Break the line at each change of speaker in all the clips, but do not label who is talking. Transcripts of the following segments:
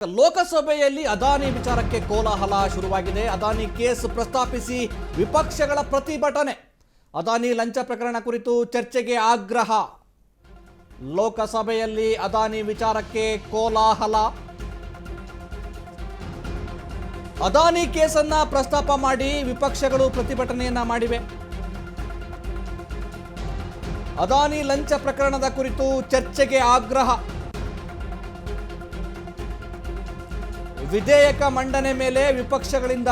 ಲೋಕಸಭೆಯಲ್ಲಿ ಅದಾನಿ ವಿಚಾರಕ್ಕೆ ಕೋಲಾಹಲ ಶುರುವಾಗಿದೆ. ಅದಾನಿ ಕೇಸ್ ಪ್ರಸ್ತಾಪಿಸಿ ವಿಪಕ್ಷಗಳ ಪ್ರತಿಭಟನೆ. ಅದಾನಿ ಲಂಚ ಪ್ರಕರಣ ಕುರಿತು ಚರ್ಚೆಗೆ ಆಗ್ರಹ. ಲೋಕಸಭೆಯಲ್ಲಿ ಅದಾನಿ ವಿಚಾರಕ್ಕೆ ಕೋಲಾಹಲ. ಅದಾನಿ ಕೇಸನ್ನ ಪ್ರಸ್ತಾಪ ಮಾಡಿ ವಿಪಕ್ಷಗಳು ಪ್ರತಿಭಟನೆಯನ್ನ ಮಾಡಿವೆ. ಅದಾನಿ ಲಂಚ ಪ್ರಕರಣದ ಕುರಿತು ಚರ್ಚೆಗೆ ಆಗ್ರಹ. ವಿಧೇಯಕ ಮಂಡನೆ ಮೇಲೆ ವಿಪಕ್ಷಗಳಿಂದ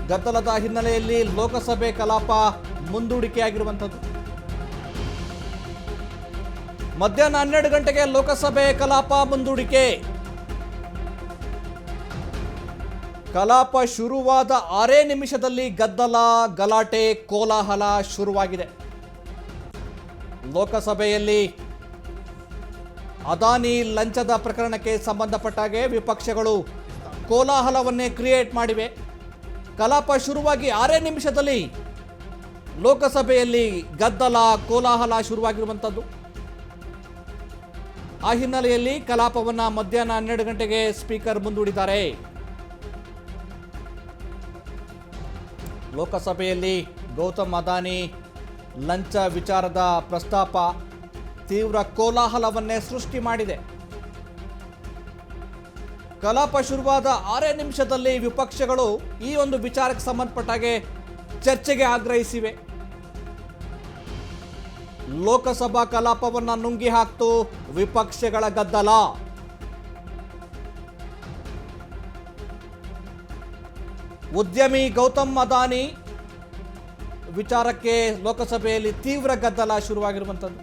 ಗದ್ದಲದ ಹಿನ್ನೆಲೆಯಲ್ಲಿ ಲೋಕಸಭೆ ಕಲಾಪ ಮುಂದೂಡಿಕೆಯಾಗಿರುವಂಥದ್ದು. ಮಧ್ಯಾಹ್ನ 12 ಗಂಟೆಗೆ ಲೋಕಸಭೆ ಕಲಾಪ ಮುಂದೂಡಿಕೆ. ಕಲಾಪ ಶುರುವಾದ 6 ನಿಮಿಷದಲ್ಲಿ ಗದ್ದಲ, ಗಲಾಟೆ, ಕೋಲಾಹಲ ಶುರುವಾಗಿದೆ. ಲೋಕಸಭೆಯಲ್ಲಿ ಅದಾನಿ ಲಂಚದ ಪ್ರಕರಣಕ್ಕೆ ಸಂಬಂಧಪಟ್ಟಾಗೆ ವಿಪಕ್ಷಗಳು ಕೋಲಾಹಲವನ್ನೇ ಕ್ರಿಯೇಟ್ ಮಾಡಿವೆ. ಕಲಾಪ ಶುರುವಾಗಿ 6 ನಿಮಿಷದಲ್ಲಿ ಲೋಕಸಭೆಯಲ್ಲಿ ಗದ್ದಲ, ಕೋಲಾಹಲ ಶುರುವಾಗಿರುವಂಥದ್ದು. ಆ ಹಿನ್ನೆಲೆಯಲ್ಲಿ ಕಲಾಪವನ್ನು ಮಧ್ಯಾಹ್ನ 12 ಗಂಟೆಗೆ ಸ್ಪೀಕರ್ ಮುಂದೂಡಿದ್ದಾರೆ. ಲೋಕಸಭೆಯಲ್ಲಿ ಗೌತಮ್ ಅದಾನಿ ಲಂಚ ವಿಚಾರದ ಪ್ರಸ್ತಾಪ ತೀವ್ರ ಕೋಲಾಹಲವನ್ನೇ ಸೃಷ್ಟಿ ಮಾಡಿದೆ. ಕಲಾಪ ಶುರುವಾದ 6 ನಿಮಿಷದಲ್ಲಿ ವಿಪಕ್ಷಗಳು ಈ ಒಂದು ವಿಚಾರಕ್ಕೆ ಸಂಬಂಧಪಟ್ಟಾಗೆ ಚರ್ಚೆಗೆ ಆಗ್ರಹಿಸಿವೆ. ಲೋಕಸಭಾ ಕಲಾಪವನ್ನು ನುಂಗಿ ಹಾಕ್ತು ವಿಪಕ್ಷಗಳ ಗದ್ದಲ. ಉದ್ಯಮಿ ಗೌತಮ್ ಅದಾನಿ ವಿಚಾರಕ್ಕೆ ಲೋಕಸಭೆಯಲ್ಲಿ ತೀವ್ರ ಗದ್ದಲ ಶುರುವಾಗಿರುವಂಥದ್ದು.